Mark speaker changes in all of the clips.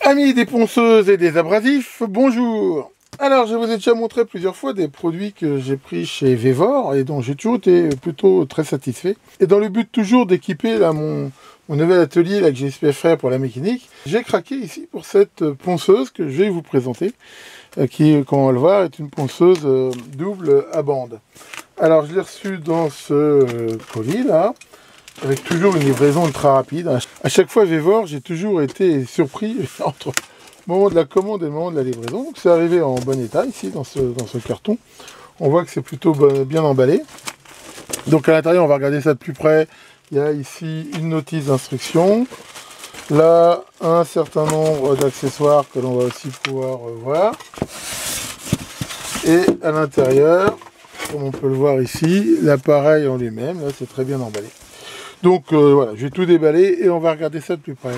Speaker 1: Amis des ponceuses et des abrasifs, bonjour. Alors, je vous ai déjà montré plusieurs fois des produits que j'ai pris chez Vevor et dont j'ai toujours été plutôt très satisfait. Et dans le but toujours d'équiper mon nouvel atelier là, que j'espère faire pour la mécanique, j'ai craqué ici pour cette ponceuse que je vais vous présenter, qui, comme on va le voir, est une ponceuse double à bande. Alors, je l'ai reçue dans ce colis là, avec toujours une livraison ultra rapide. À chaque fois, Vevor, j'ai toujours été surpris entre le moment de la commande et le moment de la livraison. Donc, c'est arrivé en bon état ici, dans ce carton. On voit que c'est plutôt bien emballé. Donc, à l'intérieur, on va regarder ça de plus près. Il y a ici une notice d'instruction. Là, un certain nombre d'accessoires que l'on va aussi pouvoir voir. Et à l'intérieur, comme on peut le voir ici, l'appareil en lui-même, là, c'est très bien emballé. Donc voilà, je vais tout déballer et on va regarder ça de plus près.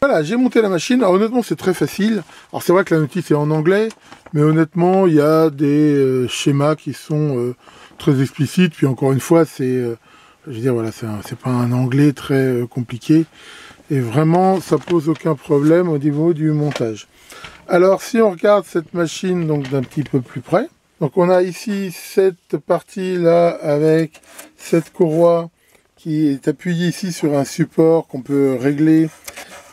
Speaker 1: Voilà, j'ai monté la machine. Alors honnêtement, c'est très facile. Alors c'est vrai que la notice est en anglais, mais honnêtement, il y a des schémas qui sont très explicites. Puis encore une fois, je veux dire, voilà, c'est pas un anglais très compliqué. Et vraiment, ça pose aucun problème au niveau du montage. Alors si on regarde cette machine donc d'un petit peu plus près, donc on a ici cette partie-là avec cette courroie qui est appuyé ici sur un support qu'on peut régler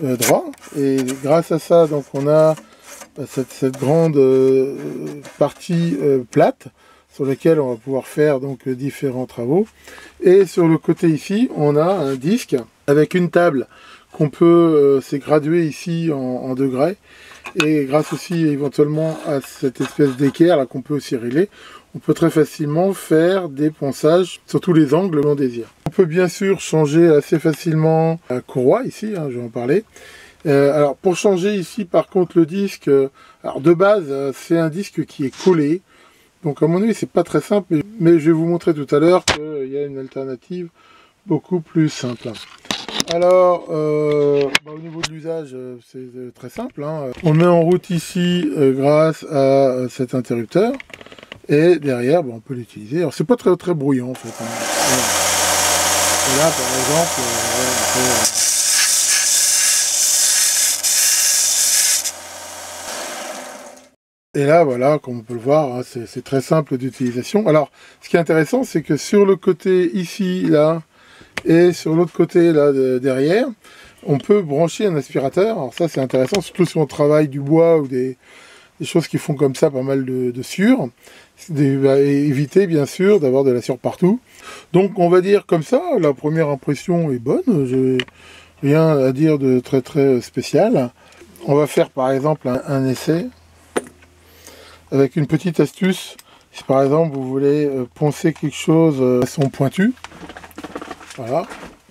Speaker 1: droit. Et grâce à ça, donc on a cette grande partie plate sur laquelle on va pouvoir faire donc différents travaux. Et sur le côté ici, on a un disque avec une table qu'on peut c'est gradué ici en degrés. Et grâce aussi éventuellement à cette espèce d'équerre qu'on peut aussi régler, on peut très facilement faire des ponçages sur tous les angles que l'on désire. On peut bien sûr changer assez facilement la courroie ici, je vais en parler. Alors pour changer ici par contre le disque, alors de base c'est un disque qui est collé. Donc à mon avis c'est pas très simple, mais je vais vous montrer tout à l'heure qu'il y a une alternative beaucoup plus simple. Alors, au niveau de l'usage, c'est très simple. On met en route ici grâce à cet interrupteur. Et derrière, on peut l'utiliser. Alors, c'est pas très bruyant en fait. Et là, par exemple, Et là, voilà, comme on peut le voir, c'est très simple d'utilisation. Alors, ce qui est intéressant, c'est que sur le côté ici, là, et sur l'autre côté, là, derrière, on peut brancher un aspirateur. Alors ça, c'est intéressant, surtout si on travaille du bois ou des choses qui font comme ça pas mal de sueur. Éviter, bien sûr, d'avoir de la sueur partout. Donc, on va dire comme ça, la première impression est bonne. J'ai rien à dire de très spécial. On va faire, par exemple, un essai avec une petite astuce. Si, par exemple, vous voulez poncer quelque chose à son pointu, voilà,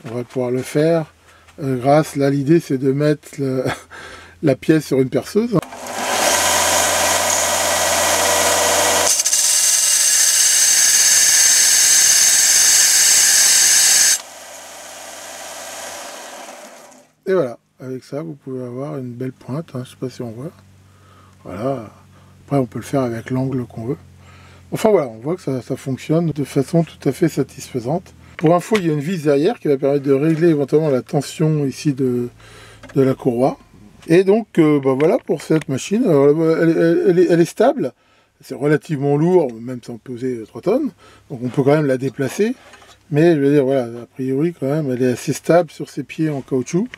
Speaker 1: on va pouvoir le faire grâce, là l'idée c'est de mettre la pièce sur une perceuse. Et voilà, avec ça vous pouvez avoir une belle pointe, je ne sais pas si on voit. Voilà, après on peut le faire avec l'angle qu'on veut. Enfin voilà, on voit que ça fonctionne de façon tout à fait satisfaisante. Pour info, il y a une vis derrière qui va permettre de régler éventuellement la tension ici de la courroie. Et donc, voilà pour cette machine. Alors, elle est stable, c'est relativement lourd, même sans peser 3 tonnes. Donc on peut quand même la déplacer. Mais je veux dire, voilà, a priori quand même, elle est assez stable sur ses pieds en caoutchouc.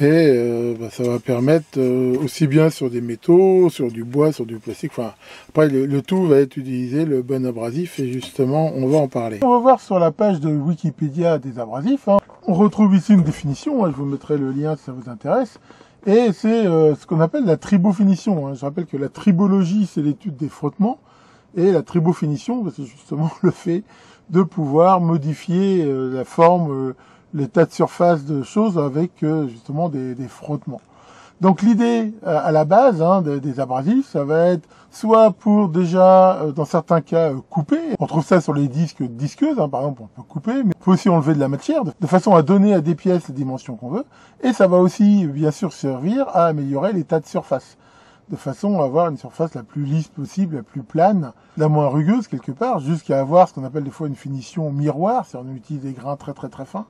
Speaker 1: Et ça va permettre aussi bien sur des métaux, sur du bois, sur du plastique. Enfin, après, le tout va être utilisé, le bon abrasif, et justement, on va en parler. On va voir sur la page de Wikipédia des abrasifs. On retrouve ici une définition, je vous mettrai le lien si ça vous intéresse. Et c'est ce qu'on appelle la tribofinition. Je rappelle que la tribologie, c'est l'étude des frottements. Et la tribofinition, c'est justement le fait de pouvoir modifier la forme, l'état de surface de choses avec justement des frottements. Donc l'idée à la base des abrasifs, ça va être soit pour déjà, dans certains cas, couper. On trouve ça sur les disques disqueuses, par exemple, on peut couper, mais on peut aussi enlever de la matière, de façon à donner à des pièces les dimensions qu'on veut. Et ça va aussi, bien sûr, servir à améliorer l'état de surface, de façon à avoir une surface la plus lisse possible, la plus plane, la moins rugueuse quelque part, jusqu'à avoir ce qu'on appelle des fois une finition miroir, si on utilise des grains très fins.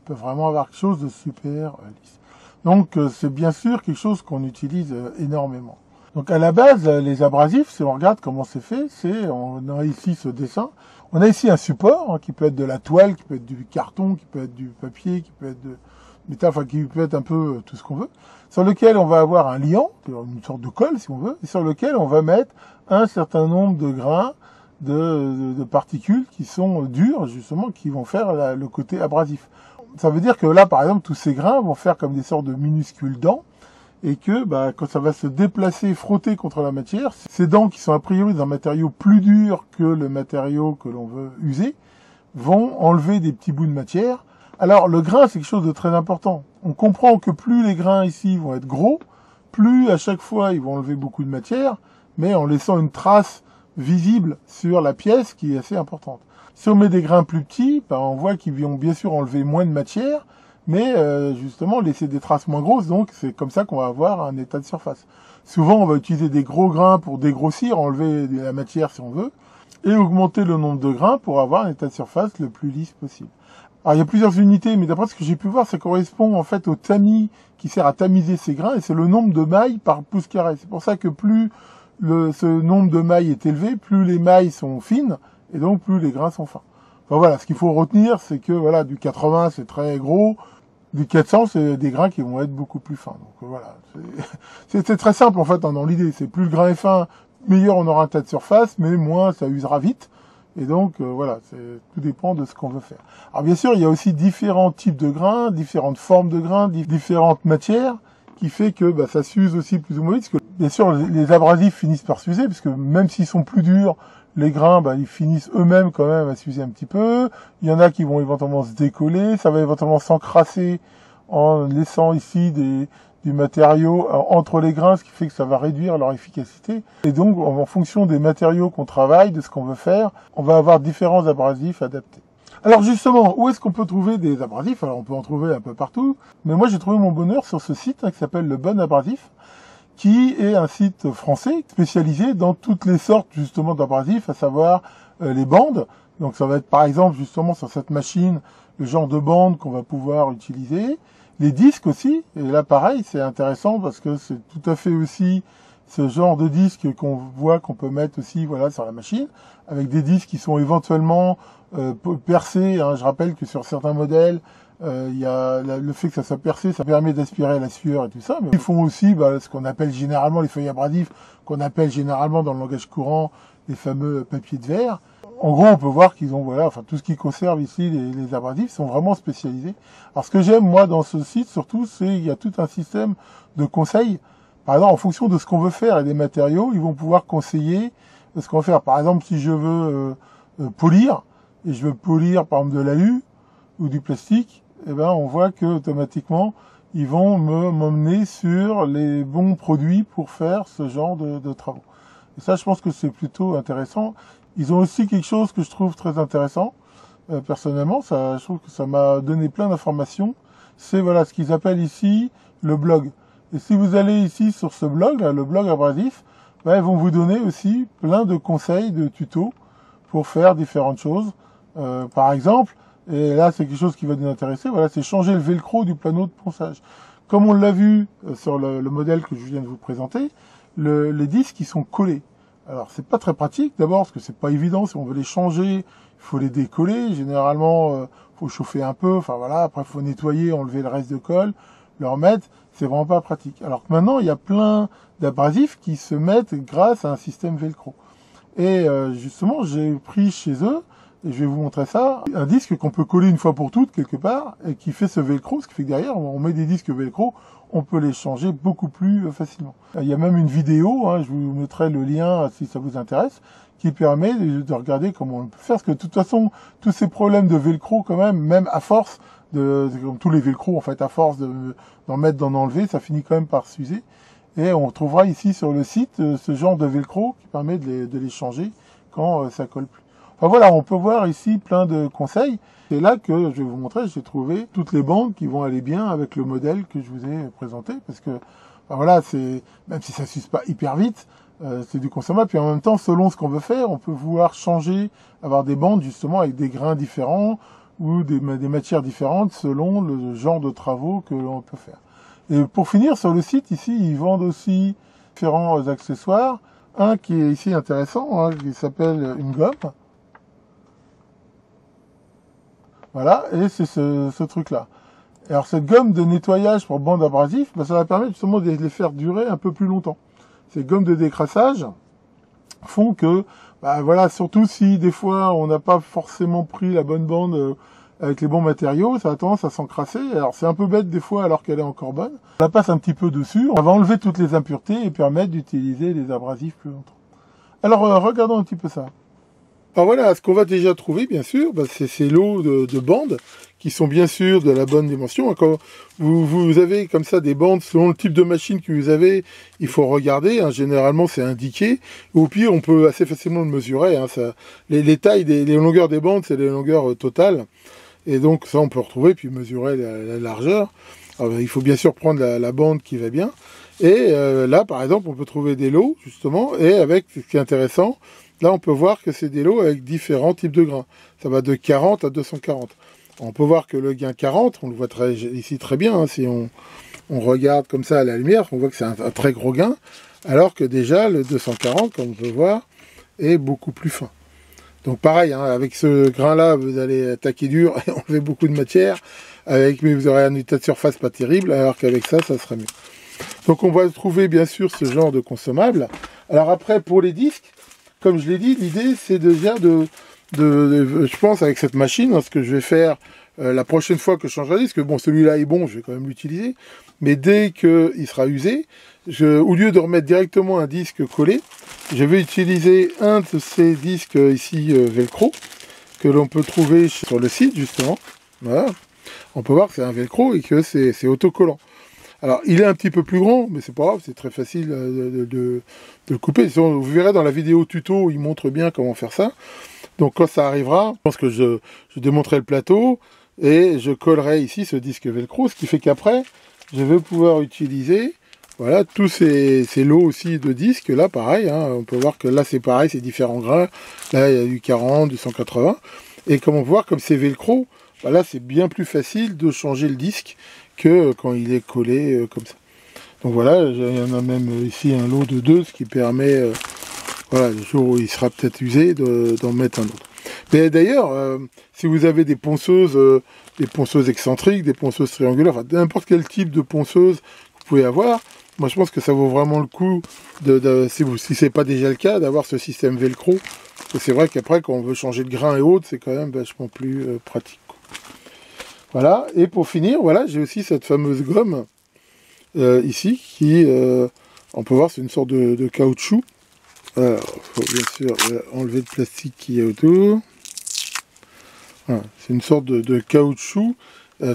Speaker 1: On peut vraiment avoir quelque chose de super lisse. Donc c'est bien sûr quelque chose qu'on utilise énormément. Donc à la base, les abrasifs, si on regarde comment c'est fait, on a ici ce dessin. On a ici un support qui peut être de la toile, qui peut être du carton, qui peut être du papier, qui peut être de métal, enfin qui peut être un peu tout ce qu'on veut, sur lequel on va avoir un liant, une sorte de colle si on veut, et sur lequel on va mettre un certain nombre de grains de particules qui sont dures, justement, qui vont faire le côté abrasif. Ça veut dire que là, par exemple, tous ces grains vont faire comme des sortes de minuscules dents, et que quand ça va se déplacer, frotter contre la matière, ces dents qui sont a priori d'un matériau plus dur que le matériau que l'on veut user, vont enlever des petits bouts de matière. Alors le grain, c'est quelque chose de très important. On comprend que plus les grains ici vont être gros, plus à chaque fois ils vont enlever beaucoup de matière, mais en laissant une trace visible sur la pièce qui est assez importante. Si on met des grains plus petits, on voit qu'ils vont bien sûr enlever moins de matière, mais justement laisser des traces moins grosses, donc c'est comme ça qu'on va avoir un état de surface. Souvent on va utiliser des gros grains pour dégrossir, enlever de la matière si on veut, et augmenter le nombre de grains pour avoir un état de surface le plus lisse possible. Alors il y a plusieurs unités, mais d'après ce que j'ai pu voir, ça correspond en fait au tamis qui sert à tamiser ces grains, et c'est le nombre de mailles par pouce carré. C'est pour ça que plus ce nombre de mailles est élevé, plus les mailles sont fines, et donc plus les grains sont fins. Enfin voilà, ce qu'il faut retenir, c'est que voilà, du 80 c'est très gros, du 400 c'est des grains qui vont être beaucoup plus fins. Donc voilà, c'est très simple en fait dans l'idée, c'est plus le grain est fin, meilleur on aura un tas de surface, mais moins ça usera vite. Et donc voilà, tout dépend de ce qu'on veut faire. Alors bien sûr, il y a aussi différents types de grains, différentes formes de grains, différentes matières, qui fait que ça s'use aussi plus ou moins vite. Parce que bien sûr, les abrasifs finissent par s'user, parce que même s'ils sont plus durs, les grains, ils finissent eux-mêmes quand même à s'user un petit peu. Il y en a qui vont éventuellement se décoller, ça va éventuellement s'encrasser en laissant ici du matériau entre les grains, ce qui fait que ça va réduire leur efficacité. Et donc, en fonction des matériaux qu'on travaille, de ce qu'on veut faire, on va avoir différents abrasifs adaptés. Alors justement, où est-ce qu'on peut trouver des abrasifs? Alors on peut en trouver un peu partout, mais moi j'ai trouvé mon bonheur sur ce site qui s'appelle Le Bon Abrasif, qui est un site français spécialisé dans toutes les sortes justement d'abrasifs, à savoir les bandes. Donc ça va être par exemple justement sur cette machine le genre de bande qu'on va pouvoir utiliser. Les disques aussi, et là pareil, c'est intéressant parce que c'est tout à fait aussi ce genre de disque qu'on voit qu'on peut mettre aussi sur la machine, avec des disques qui sont éventuellement percés. Je rappelle que sur certains modèles, il y a le fait que ça soit percé, ça permet d'aspirer la sueur et tout ça. Mais ils font aussi ce qu'on appelle généralement les feuilles abrasifs, qu'on appelle généralement dans le langage courant les fameux papiers de verre. En gros, on peut voir qu'ils ont, tout ce qui conserve ici, les abrasifs sont vraiment spécialisés. Alors, ce que j'aime, moi, dans ce site, surtout, c'est qu'il y a tout un système de conseils. Par exemple, en fonction de ce qu'on veut faire et des matériaux, ils vont pouvoir conseiller ce qu'on va faire. Par exemple, si je veux polir, et je veux polir, par exemple, de l'alu ou du plastique, on voit que automatiquement, ils vont m'emmener sur les bons produits pour faire ce genre de travaux. Et ça, je pense que c'est plutôt intéressant. Ils ont aussi quelque chose que je trouve très intéressant. Personnellement, je trouve que ça m'a donné plein d'informations. C'est ce qu'ils appellent ici le blog. Et si vous allez ici sur ce blog, le blog abrasif, ils vont vous donner aussi plein de conseils, de tutos pour faire différentes choses. Par exemple, et là c'est quelque chose qui va nous intéresser, c'est changer le velcro du planot de ponçage. Comme on l'a vu sur le modèle que je viens de vous présenter, les disques ils sont collés. Alors c'est pas très pratique d'abord parce que c'est pas évident, si on veut les changer, il faut les décoller, généralement faut chauffer un peu, après faut nettoyer, enlever le reste de colle, le remettre, c'est vraiment pas pratique. Alors que maintenant il y a plein d'abrasifs qui se mettent grâce à un système velcro. Et justement j'ai pris chez eux, et je vais vous montrer ça, un disque qu'on peut coller une fois pour toutes quelque part, et qui fait ce velcro, ce qui fait que derrière on met des disques velcro, on peut les changer beaucoup plus facilement. Il y a même une vidéo, je vous mettrai le lien si ça vous intéresse, qui permet de regarder comment on peut faire, parce que de toute façon, tous ces problèmes de velcro quand même à force, comme tous les velcros en fait, à force d'en mettre, d'en enlever, ça finit quand même par s'user. Et on trouvera ici sur le site ce genre de velcro qui permet de les changer quand ça colle plus. Enfin on peut voir ici plein de conseils. C'est là que je vais vous montrer, j'ai trouvé toutes les bandes qui vont aller bien avec le modèle que je vous ai présenté, parce que même si ça s'use pas hyper vite, c'est du consommable. Puis en même temps, selon ce qu'on veut faire, on peut vouloir changer, avoir des bandes justement avec des grains différents ou des matières différentes selon le genre de travaux que l'on peut faire. Et pour finir, sur le site, ici, ils vendent aussi différents accessoires. Un qui est ici intéressant, hein, qui s'appelle une gomme. Voilà, et c'est ce truc-là. Alors cette gomme de nettoyage pour bande abrasive, ben, ça va permettre justement de les faire durer un peu plus longtemps. Ces gommes de décrassage font que, ben, voilà, surtout si des fois on n'a pas forcément pris la bonne bande avec les bons matériaux, ça a tendance à s'encrasser. Alors c'est un peu bête des fois alors qu'elle est encore bonne. On la passe un petit peu dessus, on va enlever toutes les impuretés et permettre d'utiliser les abrasifs plus longtemps. Alors regardons un petit peu ça. Alors voilà, ce qu'on va déjà trouver, bien sûr, bah, c'est ces lots de bandes qui sont bien sûr de la bonne dimension. Quand vous avez comme ça des bandes, selon le type de machine que vous avez, il faut regarder. Hein, généralement, c'est indiqué. Au pire, on peut assez facilement le mesurer. Hein, ça, les tailles, les longueurs des bandes, c'est les longueurs totales. Et donc, ça, on peut retrouver, puis mesurer la largeur. Alors, il faut bien sûr prendre la bande qui va bien. Et là, par exemple, on peut trouver des lots, justement, et avec, ce qui est intéressant, là, on peut voir que c'est des lots avec différents types de grains. Ça va de 40 à 240. On peut voir que le gain 40, on le voit ici très bien, hein, si on regarde comme ça à la lumière, on voit que c'est un très gros gain, alors que déjà, le 240, comme on peut voir, est beaucoup plus fin. Donc pareil, hein, avec ce grain-là, vous allez attaquer dur et enlever beaucoup de matière, mais vous aurez un état de surface pas terrible, alors qu'avec ça, ça serait mieux. Donc on va trouver bien sûr ce genre de consommables. Alors après, pour les disques, comme je l'ai dit, l'idée c'est déjà je pense avec cette machine, hein, ce que je vais faire la prochaine fois que je changerai de disque, bon celui-là est bon, je vais quand même l'utiliser, mais dès qu'il sera usé, au lieu de remettre directement un disque collé, je vais utiliser un de ces disques ici velcro, que l'on peut trouver sur le site justement. Voilà. On peut voir que c'est un velcro et que c'est autocollant. Alors, il est un petit peu plus grand, mais c'est pas grave, c'est très facile de le couper. Vous verrez dans la vidéo tuto, il montre bien comment faire ça. Donc, quand ça arrivera, je pense que je démonterai le plateau et je collerai ici ce disque velcro, ce qui fait qu'après, je vais pouvoir utiliser, voilà, tous ces lots aussi de disques. Là, pareil, hein, on peut voir que là, c'est pareil, c'est différents grains. Là, il y a du 40, du 180. Et comme on peut voir, comme c'est velcro, bah là, c'est bien plus facile de changer le disque que quand il est collé comme ça. Donc voilà, il y en a même ici un lot de 2, ce qui permet, voilà, le jour où il sera peut-être usé, d'en mettre un autre. Mais d'ailleurs, si vous avez des ponçeuses excentriques, des ponçeuses triangulaires, enfin n'importe quel type de ponceuse vous pouvez avoir, moi je pense que ça vaut vraiment le coup, si c'est pas déjà le cas, d'avoir ce système velcro. Parce que c'est vrai qu'après, quand on veut changer de grain et autres, c'est quand même vachement plus pratique. Voilà, et pour finir, voilà, j'ai aussi cette fameuse gomme ici, qui, on peut voir, c'est une sorte de caoutchouc. Alors, il faut bien sûr enlever le plastique qui est autour. Voilà, c'est une sorte de caoutchouc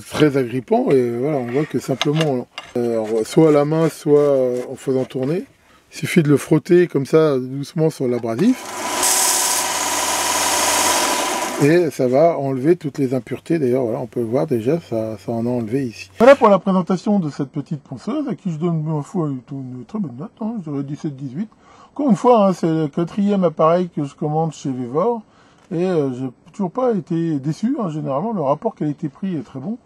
Speaker 1: très agrippant, et voilà, on voit que simplement, soit à la main, soit en faisant tourner, il suffit de le frotter comme ça, doucement sur l'abrasif. Et ça va enlever toutes les impuretés. D'ailleurs, voilà, on peut voir déjà, ça en a enlevé ici. Voilà pour la présentation de cette petite ponceuse, à qui je donne une très bonne note, hein, je dirais 17-18. Encore une fois, hein, c'est le 4e appareil que je commande chez Vevor, et j'ai toujours pas été déçu. Hein, généralement, le rapport qualité-prix est très bon.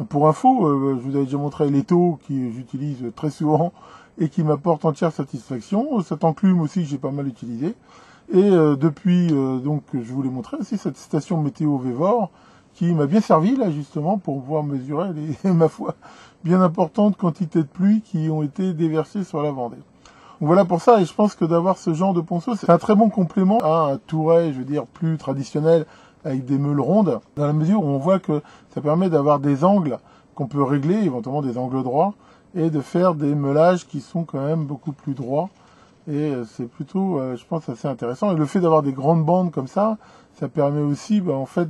Speaker 1: Pour info, je vous avais déjà montré l'étau que j'utilise très souvent et qui m'apporte entière satisfaction. Cette enclume aussi que j'ai pas mal utilisé. Et depuis, donc, je vous l'ai montré aussi, cette station météo Vevor, qui m'a bien servi, là, justement, pour pouvoir mesurer ma foi, bien importantes quantités de pluie qui ont été déversées sur la Vendée. Donc voilà pour ça, et je pense que d'avoir ce genre de ponceau, c'est un très bon complément à un touret, je veux dire, plus traditionnel, avec des meules rondes, dans la mesure où on voit que ça permet d'avoir des angles qu'on peut régler, éventuellement des angles droits, et de faire des meulages qui sont quand même beaucoup plus droits. Et c'est plutôt, je pense, assez intéressant. Et le fait d'avoir des grandes bandes comme ça permet aussi, en fait,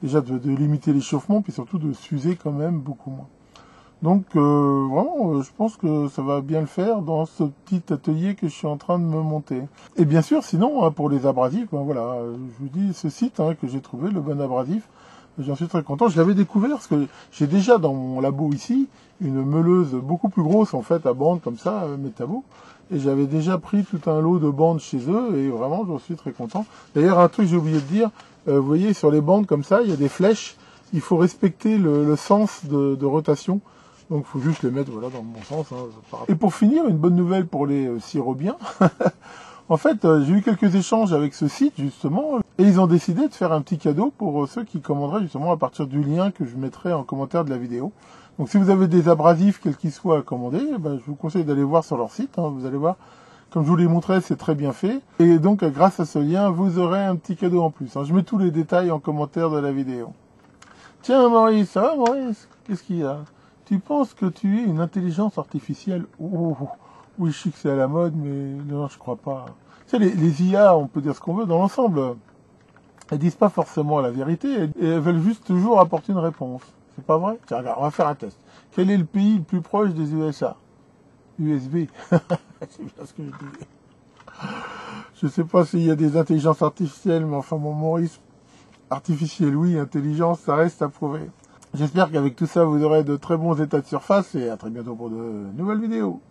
Speaker 1: déjà de limiter l'échauffement, puis surtout de s'user quand même beaucoup moins. Donc, vraiment, je pense que ça va bien le faire dans ce petit atelier que je suis en train de me monter. Et bien sûr, sinon, hein, pour les abrasifs, voilà, je vous dis, ce site que j'ai trouvé, le bon abrasif, j'en suis très content. Je l'avais découvert parce que j'ai déjà dans mon labo ici une meuleuse beaucoup plus grosse, en fait, à bande comme ça, métabo. Et j'avais déjà pris tout un lot de bandes chez eux, et vraiment, j'en suis très content. D'ailleurs, un truc que j'ai oublié de dire, vous voyez, sur les bandes comme ça, il y a des flèches. Il faut respecter le sens de rotation Donc il faut juste les mettre voilà, dans le bon sens. Hein, et pour finir, une bonne nouvelle pour les sirobiens. En fait, j'ai eu quelques échanges avec ce site, justement, et ils ont décidé de faire un petit cadeau pour ceux qui commanderaient, justement, à partir du lien que je mettrai en commentaire de la vidéo. Donc, si vous avez des abrasifs, quels qu'ils soient, à commander, je vous conseille d'aller voir sur leur site. Hein, vous allez voir, comme je vous l'ai montré, c'est très bien fait. Et donc, grâce à ce lien, vous aurez un petit cadeau en plus. Hein. Je mets tous les détails en commentaire de la vidéo. Tiens, Maurice, ça va, Maurice? Qu'est-ce qu'il y a? Tu penses que tu es une intelligence artificielle? Oui, je sais que c'est à la mode, mais non, je crois pas. Tu sais, les IA, on peut dire ce qu'on veut, dans l'ensemble, elles disent pas forcément la vérité, et elles veulent juste toujours apporter une réponse. C'est pas vrai? Tiens, regarde, on va faire un test. Quel est le pays le plus proche des USA? USB. C'est bien ce que je dis. Je sais pas s'il y a des intelligences artificielles, mais enfin, mon Maurice, artificiel, oui, intelligence, ça reste à prouver. J'espère qu'avec tout ça, vous aurez de très bons états de surface, et à très bientôt pour de nouvelles vidéos.